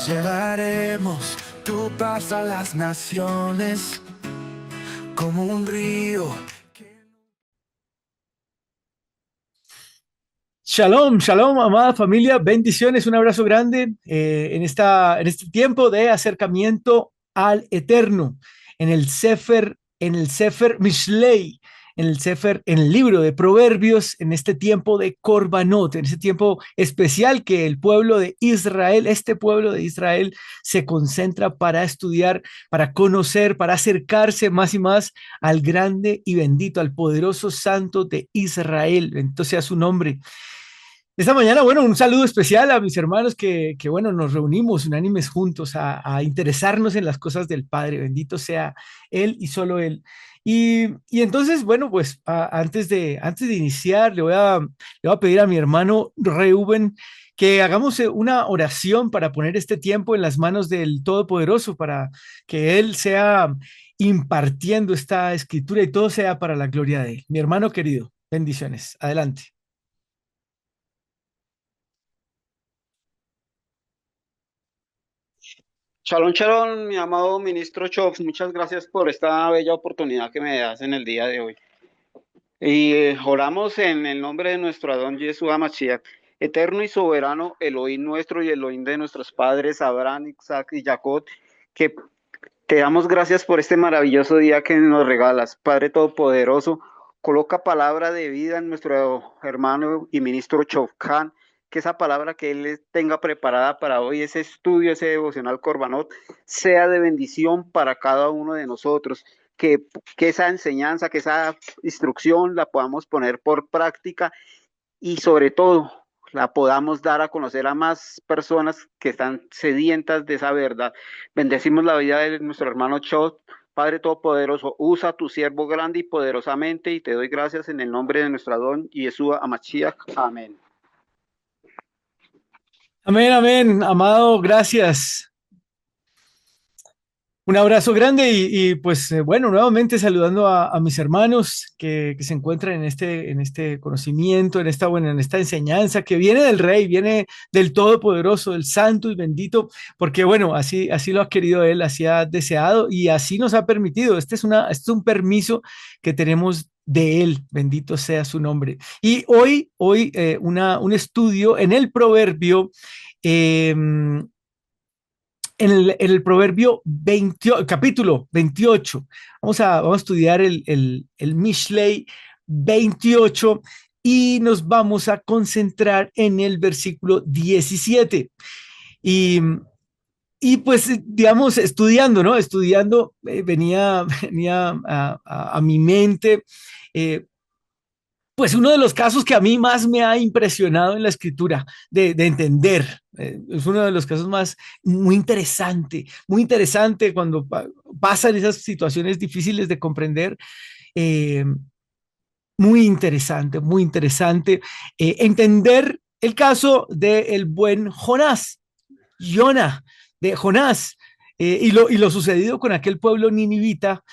Llevaremos tu paz a las naciones como un río. Shalom, shalom, amada familia, bendiciones, un abrazo grande en este tiempo de acercamiento al Eterno, en el Sefer Mishlei, en el libro de Proverbios, en este tiempo de Korbanot, en este tiempo especial que el pueblo de Israel, este pueblo de Israel, se concentra para estudiar, para conocer, para acercarse más y más al grande y bendito, al poderoso santo de Israel. Bendito sea su nombre. Esta mañana, bueno, un saludo especial a mis hermanos bueno, nos reunimos unánimes juntos a interesarnos en las cosas del Padre. Bendito sea Él y solo Él. Y entonces, bueno, pues antes de iniciar, le voy a pedir a mi hermano Reuben que hagamos una oración para poner este tiempo en las manos del Todopoderoso, para que Él sea impartiendo esta escritura y todo sea para la gloria de Él. Mi hermano querido, bendiciones. Adelante. Shalom, shalom, mi amado ministro Chops, muchas gracias por esta bella oportunidad que me das en el día de hoy. Y oramos en el nombre de nuestro Adón Yeshua Mashiach, eterno y soberano, Elohim nuestro y Elohim de nuestros padres Abraham, Isaac y Jacob, que te damos gracias por este maravilloso día que nos regalas. Padre Todopoderoso, coloca palabra de vida en nuestro hermano y ministro Chofkan, que esa palabra que él tenga preparada para hoy, ese estudio, ese devocional Corbanot, sea de bendición para cada uno de nosotros. Que esa enseñanza, que esa instrucción la podamos poner por práctica y sobre todo la podamos dar a conocer a más personas que están sedientas de esa verdad. Bendecimos la vida de nuestro hermano Chot. Padre Todopoderoso, usa tu siervo grande y poderosamente y te doy gracias en el nombre de nuestro Adón Yeshua Amashiach. Amén. Amén, amén, amado, gracias. Un abrazo grande pues bueno, nuevamente saludando a mis hermanos que se encuentran en este conocimiento, bueno, en esta enseñanza que viene del Rey, viene del Todopoderoso, del Santo y Bendito, porque bueno, así lo ha querido Él, así ha deseado y así nos ha permitido. Este es un permiso que tenemos de Él, bendito sea su nombre. Y hoy un estudio en el Proverbio. En el Proverbio 20, capítulo 28. Vamos a estudiar el Mishlei 28 y nos vamos a concentrar en el versículo 17. Y, y pues, digamos, estudiando, ¿no? Estudiando, venía a mi mente pues uno de los casos que a mí más me ha impresionado en la escritura, de entender, es uno de los casos más muy interesante cuando pasan esas situaciones difíciles de comprender, eh, muy interesante, entender el caso del buen Jonás, Jonah, de Jonás, y lo sucedido con aquel pueblo ninivita,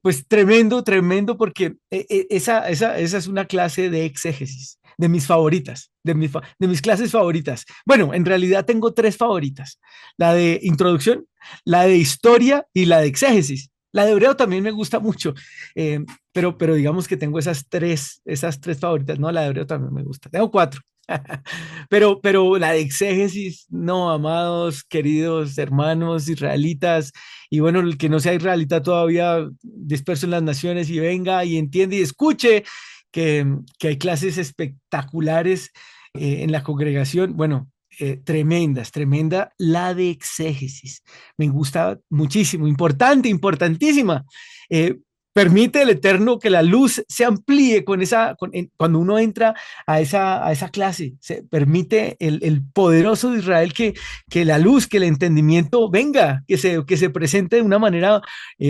pues tremendo, tremendo, porque esa es una clase de exégesis, de mis favoritas, de mis clases favoritas. Bueno, en realidad tengo tres favoritas, la de introducción, la de historia y la de exégesis. La de hebreo también me gusta mucho, pero digamos que tengo esas tres favoritas, no, la de hebreo también me gusta. Tengo cuatro. Pero la de exégesis, no, amados, queridos hermanos israelitas, y bueno, el que no sea israelita todavía disperso en las naciones y venga y entiende y escuche que hay clases espectaculares en la congregación, bueno, tremenda la de exégesis. Me gusta muchísimo, importantísima. Eh, Permite el Eterno que la luz se amplíe cuando uno entra a esa clase. Se permite el poderoso de Israel que la luz, que el entendimiento venga, que se presente de una manera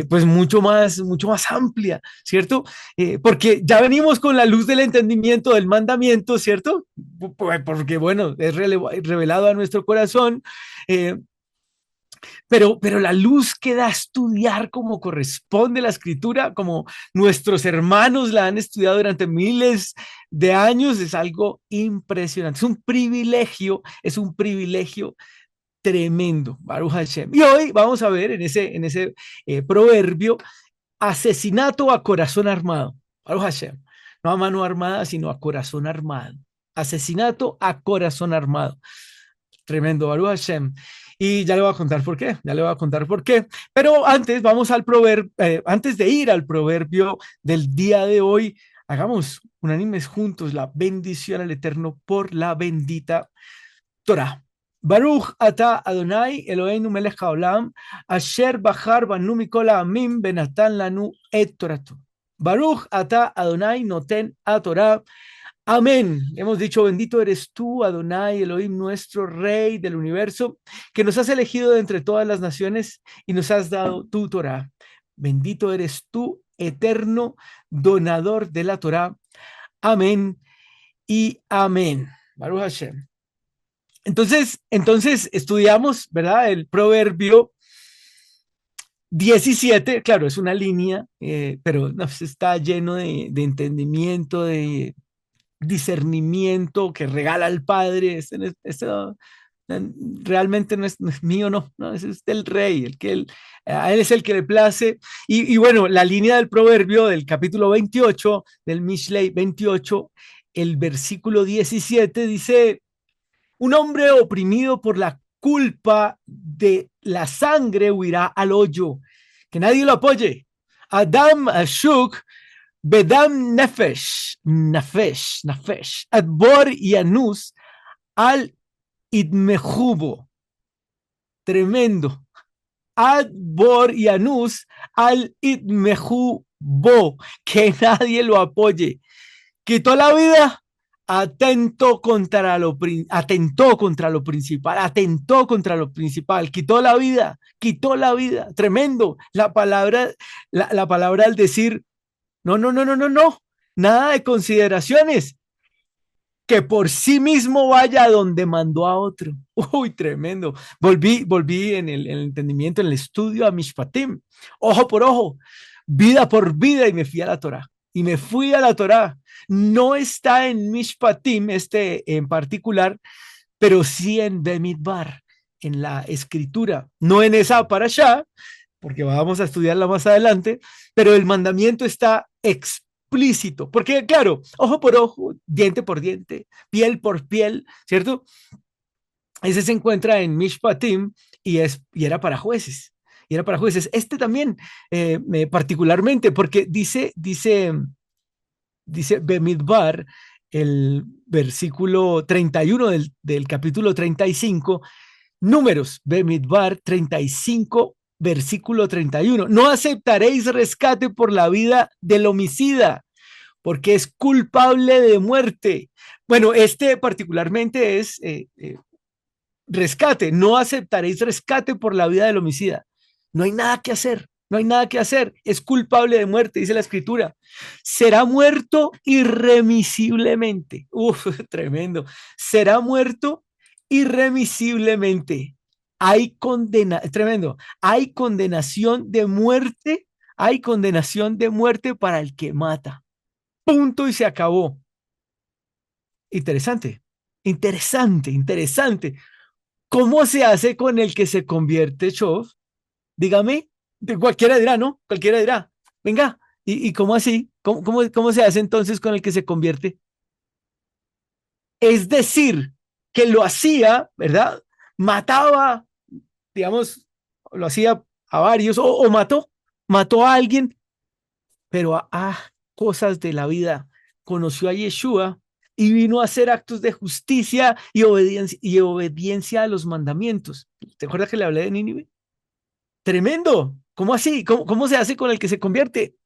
pues mucho más amplia, ¿cierto? Porque ya venimos con la luz del entendimiento del mandamiento, ¿cierto? Porque bueno, es revelado a nuestro corazón. eh, pero la luz que da a estudiar como corresponde la escritura, como nuestros hermanos la han estudiado durante miles de años, es algo impresionante. Es un privilegio Tremendo, Baruch Hashem. Y hoy vamos a ver en ese proverbio, asesinato a corazón armado. Baruch Hashem. No a mano armada, sino a corazón armado. Asesinato a corazón armado. Tremendo, Baruch Hashem. Y ya le voy a contar por qué, ya le voy a contar por qué. Pero antes vamos al proverbio, antes de ir al proverbio del día de hoy, hagamos unánimes juntos la bendición al Eterno por la bendita Torah. Baruch ata Adonai Eloheinu melech haolam asher bachar banu mikol ha'amim benatan lanu et toratu. Baruch ata Adonai noten a Torah. Amén. Hemos dicho, bendito eres tú, Adonai, Elohim, nuestro Rey del universo, que nos has elegido de entre todas las naciones y nos has dado tu Torah. Bendito eres tú, eterno donador de la Torah. Amén y amén. Baruch Hashem. Entonces estudiamos, ¿verdad? El proverbio 17, claro, es una línea, pero no, está lleno de entendimiento, de discernimiento que regala al Padre. Esto realmente no es mío, no, es del Rey, a él es el que le place. Y bueno, la línea del proverbio del capítulo 28, del Mishlei 28, el versículo 17 dice: un hombre oprimido por la culpa de la sangre huirá al hoyo. Que nadie lo apoye. Adam Ashuk Bedam Nefesh, Adbor y Anus al Idmehubo. Tremendo. Adbor y Anus al Idmehubo. Que nadie lo apoye. Quitó la vida. Atentó contra lo principal, quitó la vida, tremendo. La palabra al decir, no, nada de consideraciones, que por sí mismo vaya a donde mandó a otro. Uy, tremendo. Volví en el entendimiento, en el estudio a Mishpatim, ojo por ojo, vida por vida, y me fui a la Torah. No está en Mishpatim, en particular, pero sí en Bemidbar, en la escritura, no en esa parashá, porque vamos a estudiarla más adelante, pero el mandamiento está explícito, porque claro, ojo por ojo, diente por diente, piel por piel, ¿cierto? Ese se encuentra en Mishpatim y era para jueces. Este también, particularmente, porque dice Bemidbar, el versículo 31 del capítulo 35, Números, Bemidbar 35, versículo 31. No aceptaréis rescate por la vida del homicida, porque es culpable de muerte. Bueno, particularmente es rescate. No aceptaréis rescate por la vida del homicida. No hay nada que hacer. Es culpable de muerte, dice la escritura. Será muerto irremisiblemente. Uf, tremendo. Será muerto irremisiblemente. Tremendo. Hay condenación de muerte para el que mata. Punto y se acabó. Interesante. ¿Cómo se hace con el que se convierte, Shov? Dígame. Cualquiera dirá, ¿no? Cualquiera dirá. Venga, ¿y cómo así? ¿Cómo se hace entonces con el que se convierte? Es decir, que lo hacía, ¿verdad? Mataba, digamos, lo hacía a varios, o mató a alguien, pero a cosas de la vida. Conoció a Yeshua y vino a hacer actos de justicia y obediencia a los mandamientos. ¿Te acuerdas que le hablé de Nínive? Tremendo. ¿Cómo así? ¿Cómo se hace con el que se convierte?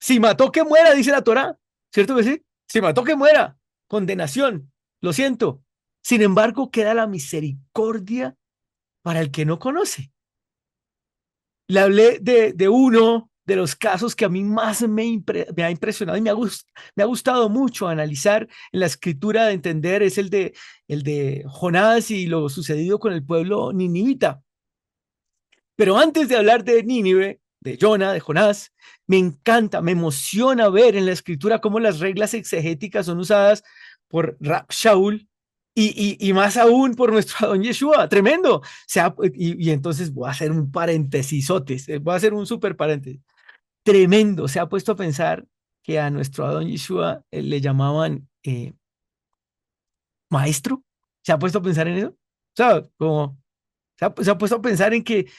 Si mató, que muera, dice la Torá. ¿Cierto que sí? Si mató, que muera. Condenación. Lo siento. Sin embargo, queda la misericordia para el que no conoce. Le hablé de uno de los casos que a mí más me ha impresionado y me ha gustado mucho analizar en la escritura, de entender, es el de Jonás y lo sucedido con el pueblo ninivita. Pero antes de hablar de Nínive, de Jonah, de Jonás, me encanta, me emociona ver en la escritura cómo las reglas exegéticas son usadas por Rab Shaul y más aún por nuestro Adón Yeshua, tremendo. Y entonces voy a hacer un paréntesisotes, voy a hacer un súper paréntesis. Tremendo, se ha puesto a pensar que a nuestro Adón Yeshua le llamaban maestro. ¿Se ha puesto a pensar en eso? O sea, como se ha puesto a pensar en que,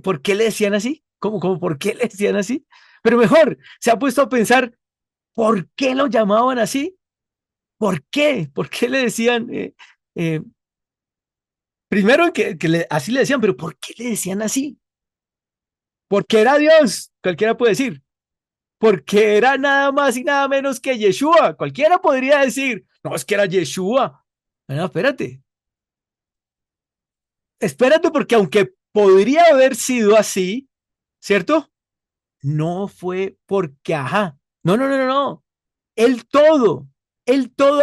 ¿por qué le decían así? Como, ¿por qué le decían así? Pero mejor, se ha puesto a pensar, ¿por qué lo llamaban así? ¿Por qué? ¿Por qué le decían? Eh, Primero así le decían, pero ¿por qué le decían así? Porque era Dios, cualquiera puede decir. Porque era nada más y nada menos que Yeshua. Cualquiera podría decir, no, es que era Yeshua. No, espérate. Espérate, porque aunque podría haber sido así, ¿cierto? No fue porque, ajá. No, no, no, no, no. Él todo,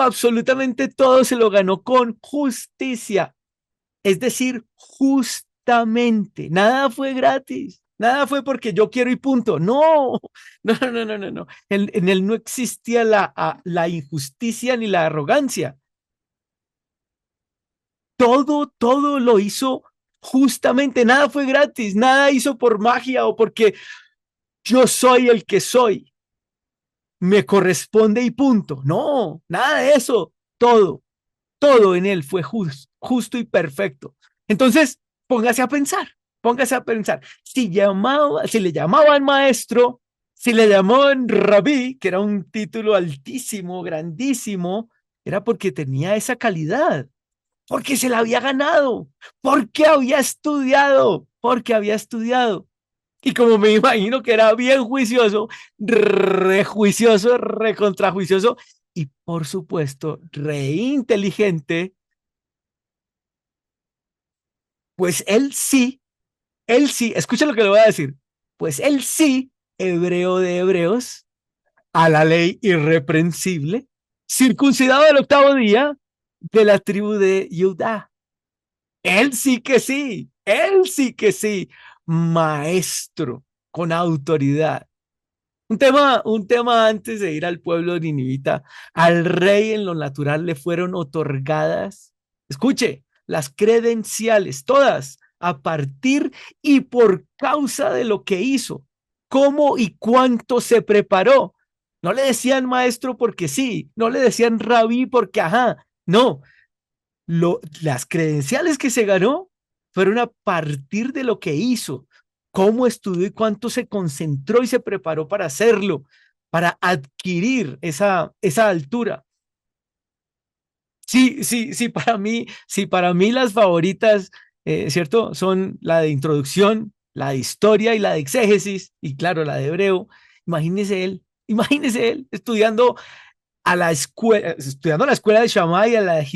absolutamente todo se lo ganó con justicia. Es decir, justamente, nada fue gratis, nada fue porque yo quiero y punto. No, no, no, no, no, no, no. En él no existía la injusticia ni la arrogancia. Todo lo hizo justamente, nada fue gratis, nada hizo por magia o porque yo soy el que soy, me corresponde y punto. No, nada de eso. Todo en él fue justo y perfecto. Entonces, póngase a pensar, si le llamaban maestro, si le llamaban rabí, que era un título altísimo, grandísimo, era porque tenía esa calidad, porque se la había ganado, porque había estudiado. Y como me imagino que era bien juicioso, rejuicioso, recontrajuicioso y por supuesto re inteligente, pues él sí, escucha lo que le voy a decir, pues él sí, hebreo de hebreos, a la ley irreprensible, circuncidado el octavo día de la tribu de Judá. Él sí que sí, maestro con autoridad. Un tema antes de ir al pueblo ninivita, al rey en lo natural le fueron otorgadas, escuche, las credenciales, todas, a partir y por causa de lo que hizo, cómo y cuánto se preparó. No le decían maestro porque sí, no le decían rabí porque ajá, no, las credenciales que se ganó fueron a partir de lo que hizo, cómo estudió y cuánto se concentró y se preparó para hacerlo, para adquirir esa altura. Sí, sí, sí, para mí las favoritas, ¿cierto? Son la de introducción, la de historia y la de exégesis, y claro, la de hebreo. Imagínese él estudiando a la escuela de Shammai y a la de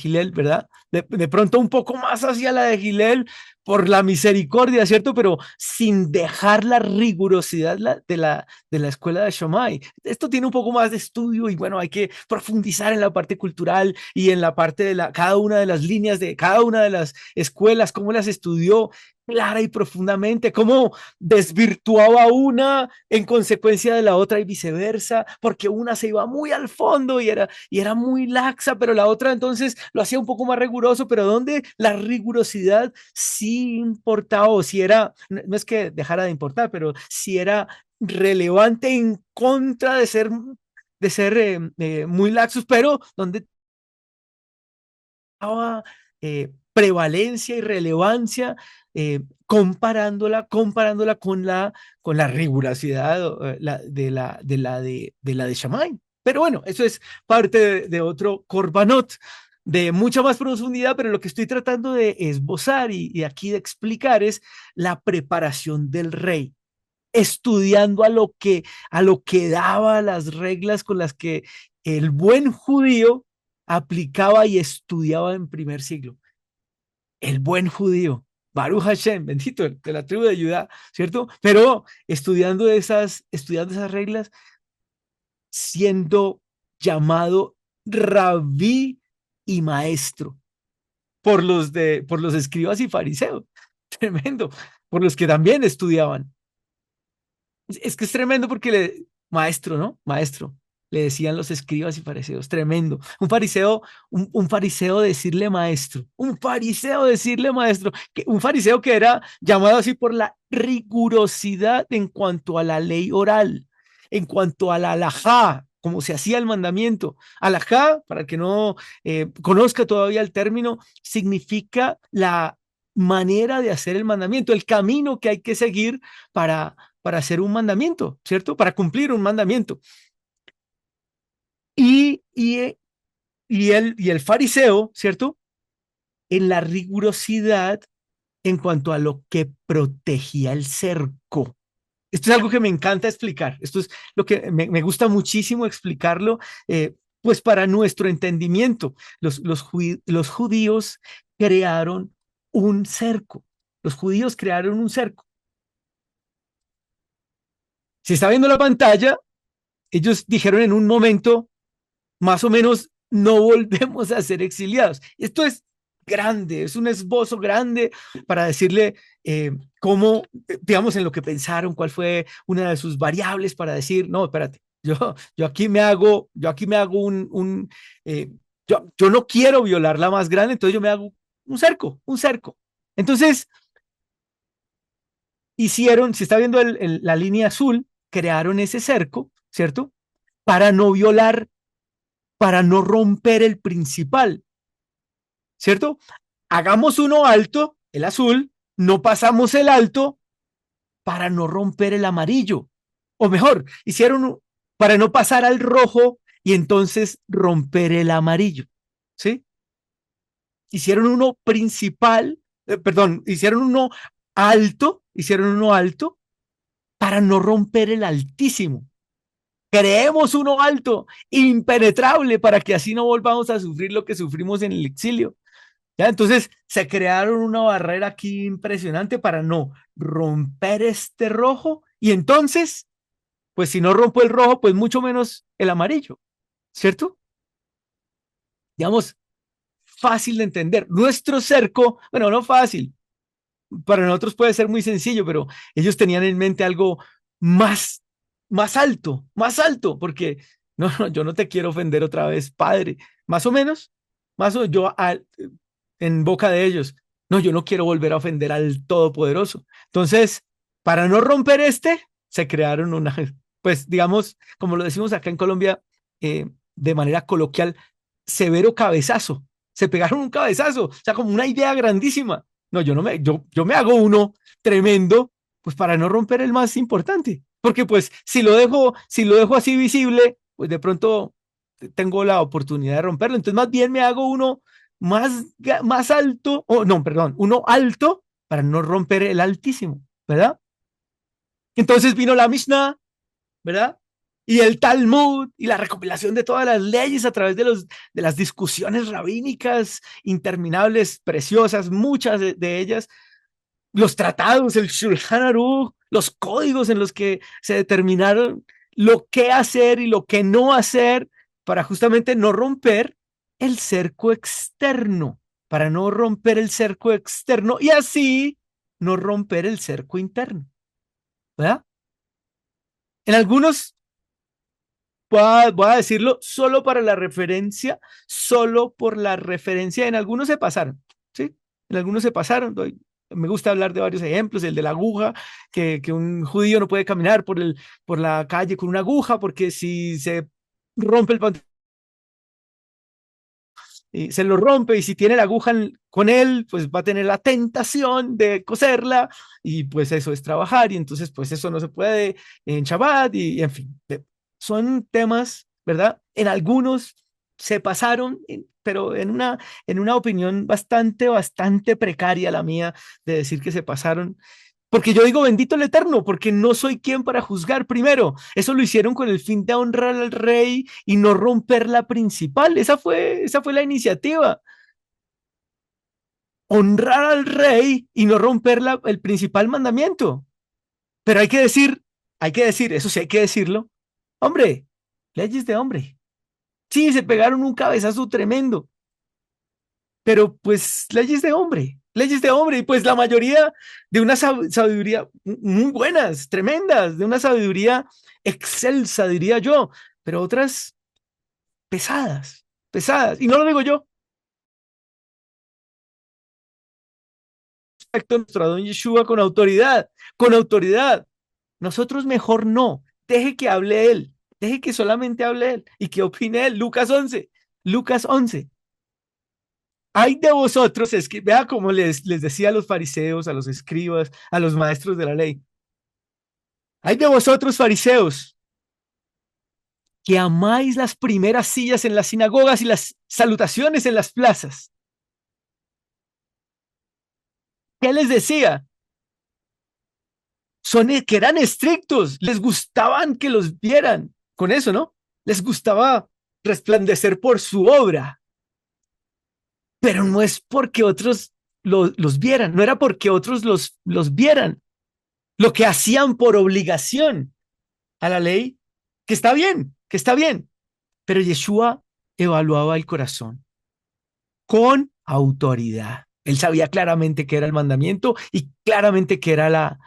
Hillel, ¿verdad? De pronto un poco más hacia la de Hillel por la misericordia, ¿cierto? Pero sin dejar la rigurosidad de la escuela de Shammai. Esto tiene un poco más de estudio y bueno, hay que profundizar en la parte cultural y en la parte de cada una de las líneas de cada una de las escuelas, cómo las estudió clara y profundamente, cómo desvirtuaba una en consecuencia de la otra y viceversa, porque una se iba muy al fondo y era muy laxa, pero la otra entonces lo hacía un poco más riguroso, pero donde la rigurosidad sí importaba, o si era, no es que dejara de importar, pero si era relevante en contra de ser muy laxos, pero donde daba prevalencia y relevancia, comparándola con la rigurosidad de la de Shammai. Pero bueno, eso es parte de otro Corbanot de mucha más profundidad, pero lo que estoy tratando de esbozar y aquí de explicar es la preparación del rey, estudiando a lo que daba las reglas con las que el buen judío aplicaba y estudiaba en primer siglo. El buen judío, Baruch Hashem, bendito, de la tribu de Judá, ¿cierto? Pero estudiando esas reglas, siendo llamado rabí y maestro por los escribas y fariseos. Tremendo, por los que también estudiaban. Es que es tremendo porque maestro, ¿no? Maestro. le decían los escribas y fariseos, tremendo. Un fariseo decirle maestro, un fariseo decirle maestro, un fariseo que era llamado así por la rigurosidad en cuanto a la ley oral, en cuanto a la halajá, como se hacía el mandamiento. Halajá, para el que no conozca todavía el término, significa la manera de hacer el mandamiento, el camino que hay que seguir para hacer un mandamiento, ¿cierto? Para cumplir un mandamiento. Y, y, y el fariseo, ¿cierto? En la rigurosidad en cuanto a lo que protegía el cerco. Esto es algo que me encanta explicar. Esto es lo que me gusta muchísimo explicarlo, pues para nuestro entendimiento. Los judíos crearon un cerco. Los judíos crearon un cerco. Si está viendo la pantalla, ellos dijeron en un momento, más o menos, no volvemos a ser exiliados. Esto es grande, es un esbozo grande para decirle cómo, digamos, en lo que pensaron, cuál fue una de sus variables para decir, no, espérate, yo aquí me hago yo no quiero violar la más grande, entonces yo me hago un cerco, un cerco. Entonces, hicieron, si está viendo la línea azul, crearon ese cerco, ¿cierto? Para no violar, para no romper el principal, ¿cierto? Hagamos uno alto, el azul, no pasamos el alto para no romper el amarillo. O mejor, hicieron para no pasar al rojo y entonces romper el amarillo, ¿sí? Hicieron uno principal, hicieron uno alto para no romper el altísimo. Creemos uno alto, impenetrable, para que así no volvamos a sufrir lo que sufrimos en el exilio. ¿Ya? Entonces se crearon una barrera aquí impresionante para no romper este rojo y entonces, pues si no rompo el rojo, pues mucho menos el amarillo, ¿cierto? Digamos, fácil de entender. Nuestro cerco, bueno, no fácil, para nosotros puede ser muy sencillo, pero ellos tenían en mente algo más, más alto, porque no, yo no te quiero ofender otra vez, padre, más o menos, más o yo en boca de ellos, no, yo no quiero volver a ofender al Todopoderoso. Entonces, para no romper se crearon una, pues digamos, como lo decimos acá en Colombia, de manera coloquial, severo cabezazo. Se pegaron un cabezazo, o sea, como una idea grandísima. No, yo me hago uno tremendo, pues para no romper el más importante. Porque pues si lo dejo así visible, pues de pronto tengo la oportunidad de romperlo. Entonces más bien me hago uno más alto, o no, perdón, uno alto para no romper el altísimo, ¿verdad? Entonces vino la Mishnah, ¿verdad? Y el Talmud y la recopilación de todas las leyes a través de las discusiones rabínicas interminables, preciosas, muchas de ellas, los tratados, el Shulchan Aruch, los códigos en los que se determinaron lo que hacer y lo que no hacer para justamente no romper el cerco externo, para no romper el cerco externo y así no romper el cerco interno, ¿verdad? En algunos voy a decirlo solo para la referencia, solo por la referencia. En algunos se pasaron, ¿sí? En algunos se pasaron. Me gusta hablar de varios ejemplos, el de la aguja, que un judío no puede caminar por la calle con una aguja porque si se rompe el pantalón, y se lo rompe y si tiene la aguja con él, pues va a tener la tentación de coserla y pues eso es trabajar y entonces pues eso no se puede en Shabbat y en fin, son temas, ¿verdad? En algunos se pasaron, pero en una opinión bastante precaria la mía de decir que se pasaron. Porque yo digo, bendito el Eterno, porque no soy quien para juzgar primero. Eso lo hicieron con el fin de honrar al rey y no romper la principal. Esa fue la iniciativa. Honrar al rey y no romper el principal mandamiento. Pero hay que decir, eso sí hay que decirlo. Hombre, leyes de hombre. Sí, se pegaron un cabezazo tremendo, pero pues leyes de hombre, y pues la mayoría de una sabiduría muy buenas, tremendas, de una sabiduría excelsa, diría yo. pero otras pesadas, pesadas. Y no lo digo yo. Respecto a nuestro Adón Yeshua con autoridad, con autoridad. Nosotros mejor no. Deje que hable él. Deje que solamente hable él. ¿Y que opine él? Lucas 11. Lucas 11. Hay de vosotros, es que vea como les decía a los fariseos, a los escribas, a los maestros de la ley. Hay de vosotros, fariseos, que amáis las primeras sillas en las sinagogas y las salutaciones en las plazas. ¿Qué les decía? Que eran estrictos, les gustaban que los vieran. Con eso, ¿no? Les gustaba resplandecer por su obra. Pero no es porque otros los vieran, no era porque otros los vieran. Lo que hacían por obligación a la ley, que está bien. Pero Yeshua evaluaba el corazón con autoridad. Él sabía claramente que era el mandamiento y claramente que era la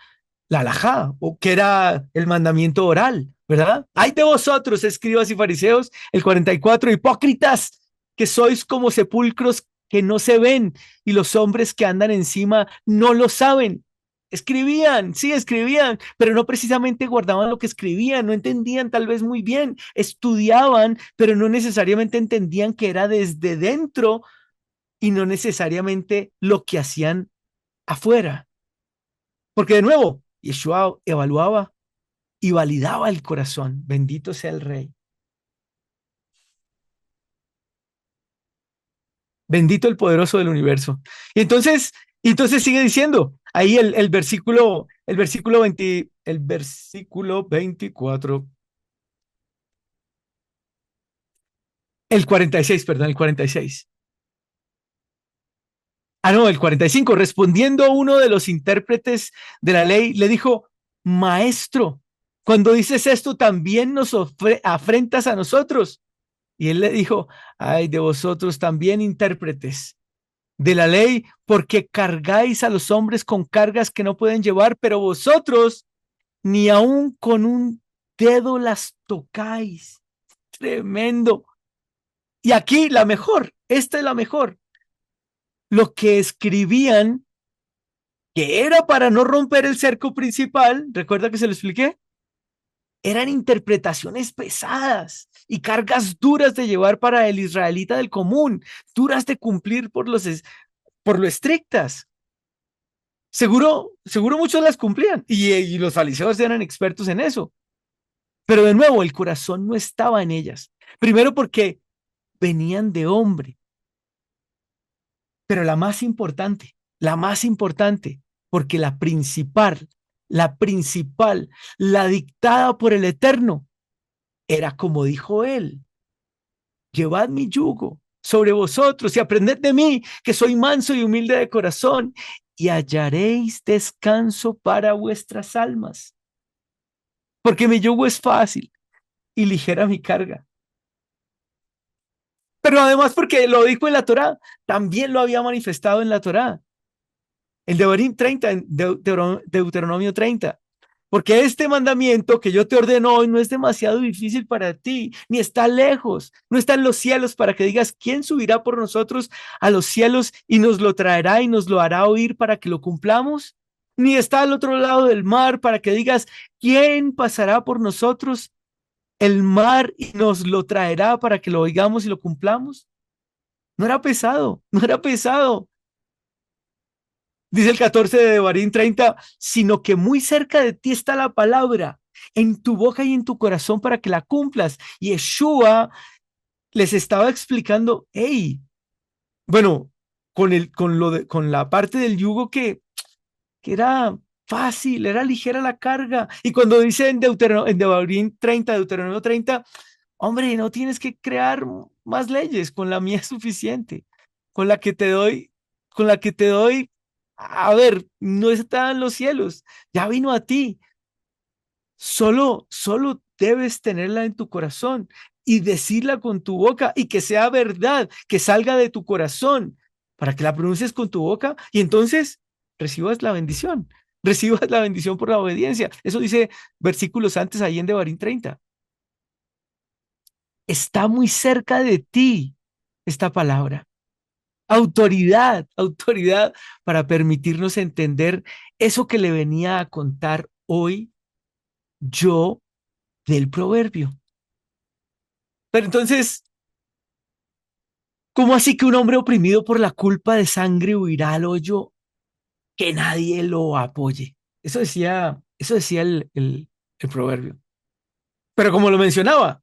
alajá, o que era el mandamiento oral, ¿verdad? Hay de vosotros, escribas y fariseos, el 44, hipócritas, que sois como sepulcros que no se ven y los hombres que andan encima no lo saben. Escribían, sí, escribían, pero no precisamente guardaban lo que escribían, no entendían tal vez muy bien, estudiaban, pero no necesariamente entendían que era desde dentro y no necesariamente lo que hacían afuera. Porque de nuevo, Yeshua evaluaba y validaba el corazón. Bendito sea el Rey. Bendito el poderoso del universo. Y entonces sigue diciendo, ahí el versículo 24, el 46, perdón, el 46. Ah, no, el 45. Respondiendo uno de los intérpretes de la ley, le dijo, maestro, cuando dices esto, también nos afrentas a nosotros. Y él le dijo, ay de vosotros también intérpretes de la ley, porque cargáis a los hombres con cargas que no pueden llevar, pero vosotros ni aun con un dedo las tocáis. Tremendo. Y aquí la mejor, esta es la mejor. Lo que escribían, que era para no romper el cerco principal, ¿recuerda que se lo expliqué? Eran interpretaciones pesadas y cargas duras de llevar para el israelita del común, duras de cumplir por lo estrictas. Seguro muchos las cumplían y los fariseos eran expertos en eso. Pero de nuevo, el corazón no estaba en ellas. Primero porque venían de hombre. Pero la más importante, porque la dictada por el Eterno, era como dijo él, llevad mi yugo sobre vosotros y aprended de mí, que soy manso y humilde de corazón, y hallaréis descanso para vuestras almas. Porque mi yugo es fácil y ligera mi carga. Pero además porque lo dijo en la Torá, también lo había manifestado en la Torá. En Devarim 30, en Deuteronomio 30. Porque este mandamiento que yo te ordeno hoy no es demasiado difícil para ti, ni está lejos, no está en los cielos para que digas, ¿quién subirá por nosotros a los cielos y nos lo traerá y nos lo hará oír para que lo cumplamos? Ni está al otro lado del mar para que digas, ¿quién pasará por nosotros el mar y nos lo traerá para que lo oigamos y lo cumplamos? No era pesado, no era pesado. Dice el 14 de Devarim 30, sino que muy cerca de ti está la palabra, en tu boca y en tu corazón para que la cumplas. Y Yeshua les estaba explicando, hey, bueno, con la parte del yugo que era fácil, era ligera la carga. Y cuando dice en Devarim 30, Deuteronomio 30, hombre, no tienes que crear más leyes, con la mía es suficiente, con la que te doy, con la que te doy, a ver, no está en los cielos, ya vino a ti. Solo debes tenerla en tu corazón y decirla con tu boca y que sea verdad, que salga de tu corazón para que la pronuncies con tu boca y entonces recibas la bendición por la obediencia. Eso dice versículos antes ahí en Devarim 30. Está muy cerca de ti esta palabra. Autoridad, autoridad para permitirnos entender eso que le venía a contar hoy yo del proverbio. Pero entonces, ¿cómo así que un hombre oprimido por la culpa de sangre huirá al hoyo que nadie lo apoye? Eso decía el proverbio. Pero como lo mencionaba,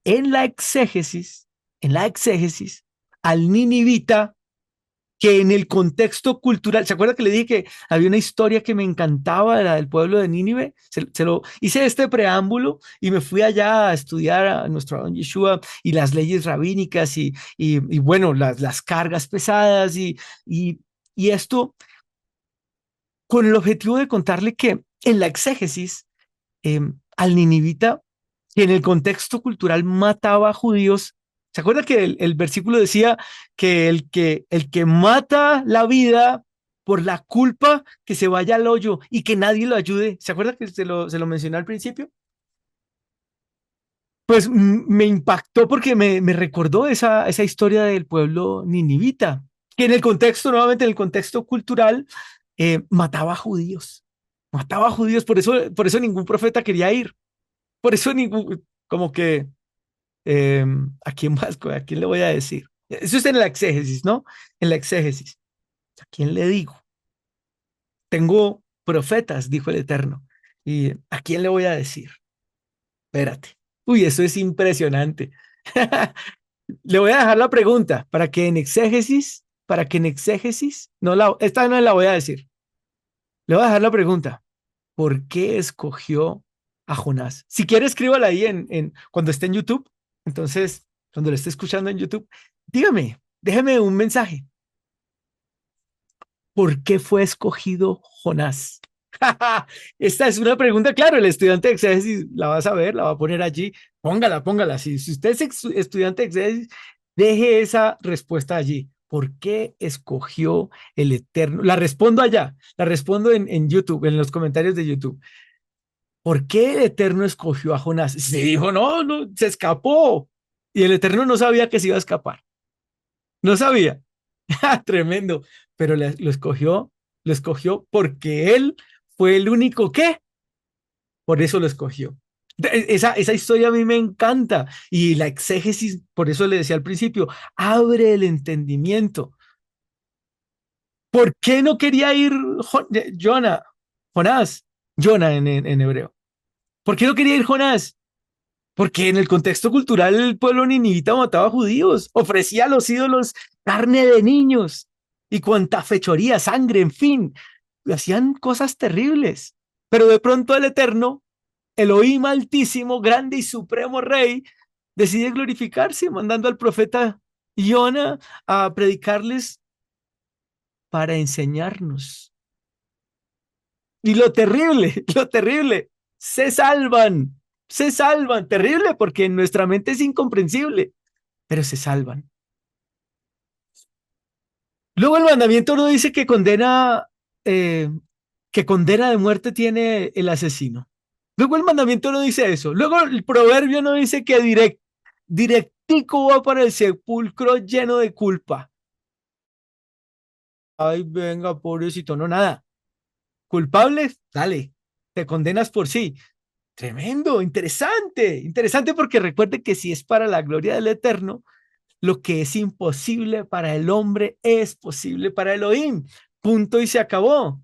en la exégesis, en la exégesis, al ninivita que en el contexto cultural, ¿se acuerda que le dije que había una historia que me encantaba, la del pueblo de Nínive? Se lo hice este preámbulo y me fui allá a estudiar a nuestro Adón Yeshua y las leyes rabínicas y bueno, las cargas pesadas y esto con el objetivo de contarle que en la exégesis al ninivita, que en el contexto cultural mataba a judíos. ¿Se acuerda que el versículo decía que el que mata la vida por la culpa, que se vaya al hoyo y que nadie lo ayude? ¿Se acuerda que se lo mencioné al principio? Pues me impactó porque me recordó esa historia del pueblo ninivita, que en el contexto, nuevamente en el contexto cultural, mataba a judíos, por eso ningún profeta quería ir, por eso ningún, como que, ¿a quién más? ¿A quién le voy a decir? Eso está en la exégesis, ¿no? En la exégesis. ¿A quién le digo? Tengo profetas, dijo el Eterno. ¿Y a quién le voy a decir? Espérate. Uy, eso es impresionante. Le voy a dejar la pregunta para que en exégesis, esta no la voy a decir. Le voy a dejar la pregunta. ¿Por qué escogió a Jonás? Si quiere, escríbala ahí cuando esté en YouTube. Entonces, cuando lo esté escuchando en YouTube, dígame, déjeme un mensaje. ¿Por qué fue escogido Jonás? Esta es una pregunta, claro, el estudiante de exégesis la va a saber, la va a poner allí. Póngala, póngala. Si usted es estudiante de exégesis, deje esa respuesta allí. ¿Por qué escogió el Eterno? La respondo allá, la respondo en YouTube, en los comentarios de YouTube. ¿Por qué el Eterno escogió a Jonás? Se dijo, no, no, se escapó. Y el Eterno no sabía que se iba a escapar. No sabía. Tremendo. Pero lo escogió porque él fue el único que, por eso lo escogió. Esa historia a mí me encanta. Y la exégesis, por eso le decía al principio, abre el entendimiento. ¿Por qué no quería ir Jonás? Jonah en hebreo. ¿Por qué no quería ir Jonás? Porque en el contexto cultural el pueblo ninivita mataba a judíos, ofrecía a los ídolos carne de niños y cuanta fechoría, sangre, en fin, hacían cosas terribles. Pero de pronto el Eterno, Elohim Altísimo, grande y supremo Rey, decide glorificarse, mandando al profeta Iona a predicarles para enseñarnos. Y lo terrible, se salvan, terrible porque en nuestra mente es incomprensible, pero se salvan. Luego el mandamiento no dice eh, que condena de muerte tiene el asesino. Luego el mandamiento no dice eso. Luego el proverbio no dice que directico va para el sepulcro lleno de culpa. Ay, venga, pobrecito, no nada. ¿Culpables? Dale, te condenas por sí. Tremendo, interesante, interesante porque recuerde que si es para la gloria del Eterno, lo que es imposible para el hombre es posible para Elohim. Punto y se acabó.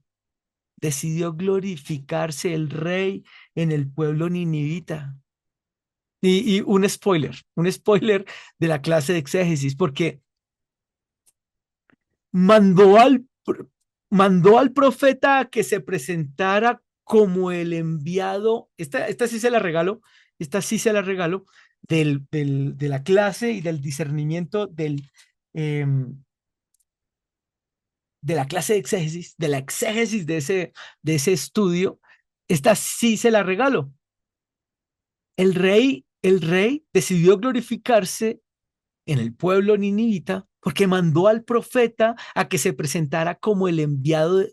Decidió glorificarse el rey en el pueblo ninivita. Y un spoiler de la clase de exégesis, porque mandó al, mandó al profeta a que se presentara como el enviado. Esta sí se la regalo, esta sí se la regalo de la clase y del discernimiento eh, de la clase de exégesis, de la exégesis de ese estudio. Esta sí se la regalo. El rey decidió glorificarse en el pueblo ninivita porque mandó al profeta a que se presentara como el enviado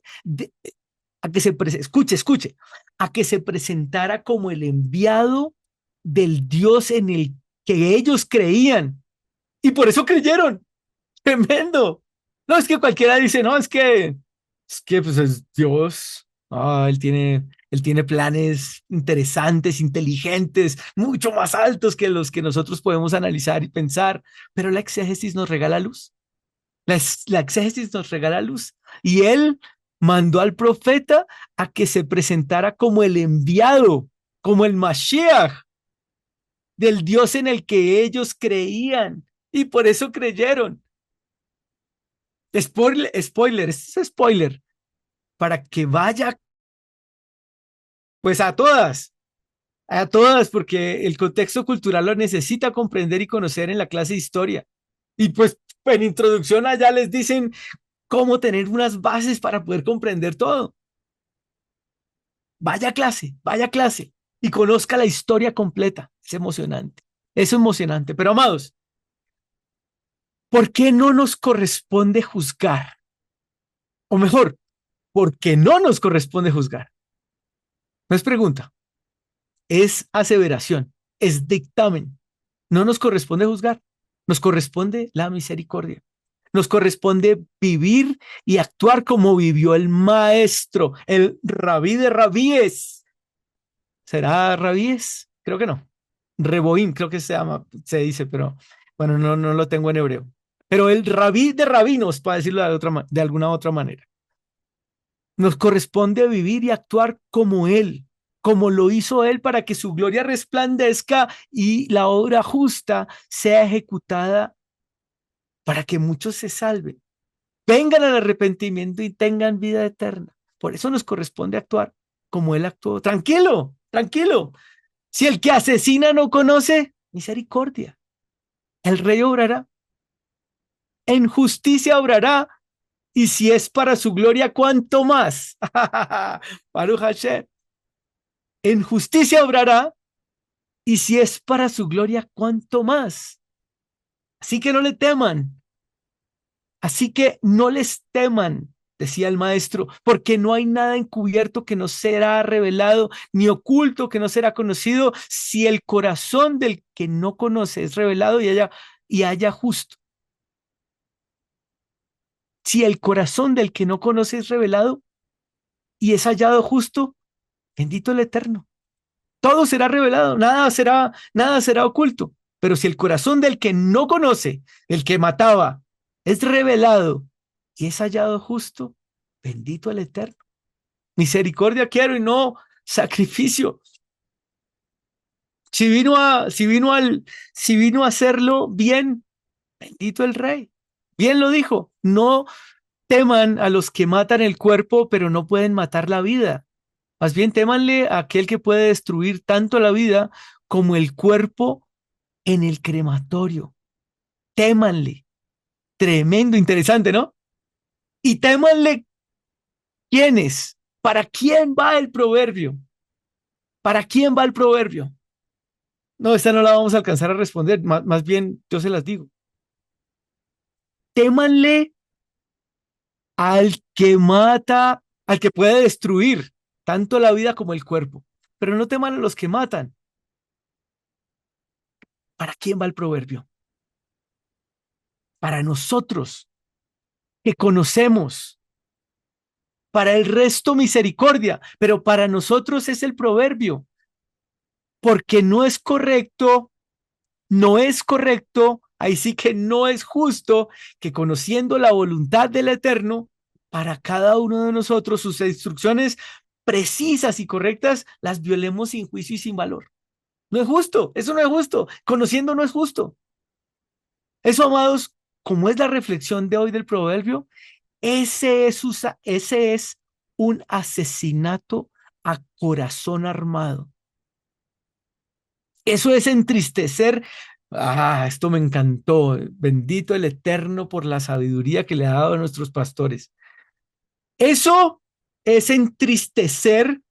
a que escuche, a que se presentara como el enviado del Dios en el que ellos creían y por eso creyeron. Tremendo. No, es que cualquiera dice, no, es que pues es Dios. Ah, él tiene planes interesantes, inteligentes, mucho más altos que los que nosotros podemos analizar y pensar. Pero la exégesis nos regala luz. La exégesis nos regala luz. Y él mandó al profeta a que se presentara como el enviado, como el Mashiach del Dios en el que ellos creían. Y por eso creyeron. Spoiler, este es spoiler, para que vaya, pues a todas, porque el contexto cultural lo necesita comprender y conocer en la clase de historia. Y pues en introducción allá les dicen cómo tener unas bases para poder comprender todo. Vaya clase y conozca la historia completa. Es emocionante. Pero amados, ¿por qué no nos corresponde juzgar? O mejor, ¿por qué no nos corresponde juzgar? No es pregunta, es aseveración, es dictamen. No nos corresponde juzgar, nos corresponde la misericordia. Nos corresponde vivir y actuar como vivió el maestro, el rabí de rabíes. ¿Será rabíes? Creo que no. Reboín, creo que se dice, pero bueno, no lo tengo en hebreo. Pero el rabí de rabinos, para decirlo de alguna otra manera. Nos corresponde vivir y actuar como Él, como lo hizo Él para que su gloria resplandezca y la obra justa sea ejecutada para que muchos se salven, vengan al arrepentimiento y tengan vida eterna. Por eso nos corresponde actuar como Él actuó. Tranquilo, tranquilo. Si el que asesina no conoce, misericordia. El rey obrará, en justicia obrará, y si es para su gloria, ¿cuánto más? Baruch Hashem. En justicia obrará, y si es para su gloria, ¿cuánto más? Así que no le teman, así que no les teman, decía el maestro, porque no hay nada encubierto que no será revelado, ni oculto que no será conocido, si el corazón del que no conoce es revelado y haya justo. Si el corazón del que no conoce es revelado y es hallado justo, bendito el Eterno. Todo será revelado, nada será oculto. Pero si el corazón del que no conoce, el que mataba, es revelado y es hallado justo, bendito el Eterno. Misericordia quiero y no sacrificio. Si vino a hacerlo bien, bendito el Rey. Bien lo dijo, no teman a los que matan el cuerpo, pero no pueden matar la vida. Más bien témanle a aquel que puede destruir tanto la vida como el cuerpo en el crematorio. Témanle. Tremendo, interesante, ¿no? Y témanle quiénes. ¿Para quién va el proverbio? ¿Para quién va el proverbio? No, esta no la vamos a alcanzar a responder. Más bien, yo se las digo. Témanle al que mata, al que puede destruir tanto la vida como el cuerpo. Pero no teman a los que matan. ¿Para quién va el proverbio? Para nosotros que conocemos. Para el resto misericordia, pero para nosotros es el proverbio. Porque no es correcto, ahí sí que no es justo que conociendo la voluntad del Eterno, para cada uno de nosotros sus instrucciones precisas y correctas las violemos sin juicio y sin valor. No es justo, eso no es justo. Conociendo no es justo. Eso, amados, como es la reflexión de hoy del proverbio, ese es un asesinato a corazón armado. Eso es entristecer. Esto me encantó. Bendito el Eterno por la sabiduría que le ha dado a nuestros pastores. Eso es entristecer,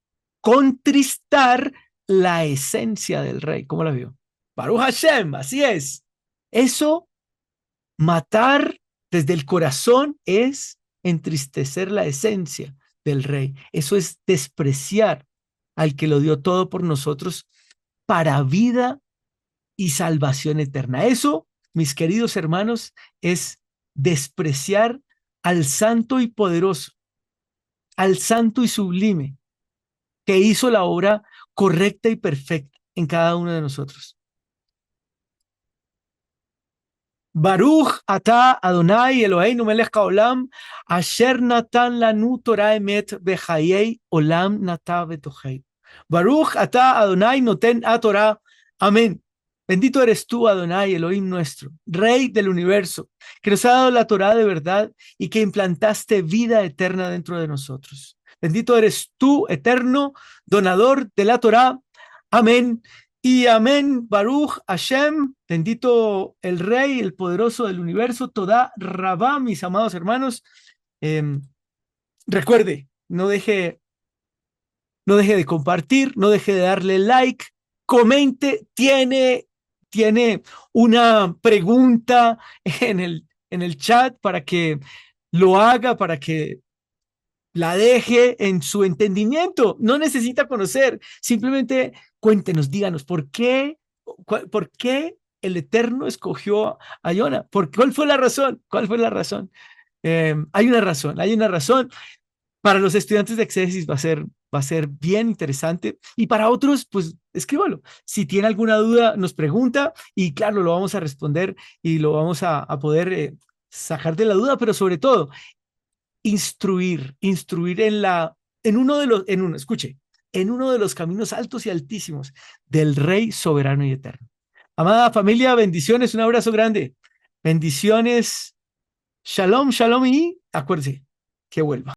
contristar la esencia del rey. ¿Cómo la vio? Baruch Hashem, así es. Eso, matar desde el corazón, es entristecer la esencia del rey. Eso es despreciar al que lo dio todo por nosotros para vida y salvación eterna. Eso, mis queridos hermanos, es despreciar al santo y poderoso, al santo y sublime, que hizo la obra correcta y perfecta en cada uno de nosotros. Baruch ata Adonai Eloheinu melech haolam asher natan lanu Torah emet bechayei olam nata betochei. Baruch ata Adonai noten a Torah. Amén. Bendito eres tú, Adonai, Elohim nuestro, Rey del universo, que nos ha dado la Torah de verdad y que implantaste vida eterna dentro de nosotros. Bendito eres tú, eterno, donador de la Torah. Amén. Y amén, Baruch Hashem, bendito el Rey, el poderoso del universo, Todá Rabá, mis amados hermanos. Recuerde, no deje de compartir, no deje de darle like, comente, tiene una pregunta en el chat para que lo haga, para que la deje en su entendimiento. No necesita conocer, simplemente cuéntenos, díganos, ¿por qué el Eterno escogió a Jona? ¿Cuál fue la razón? ¿Cuál fue la razón? Hay una razón. Para los estudiantes de exégesis va a ser bien interesante y para otros, pues escríbalo. Si tiene alguna duda, nos pregunta y claro, lo vamos a responder y lo vamos a poder sacar de la duda, pero sobre todo, instruir en uno de los caminos altos y altísimos del Rey soberano y eterno. Amada familia, bendiciones, un abrazo grande. Bendiciones, shalom, shalom y acuérdense que vuelva.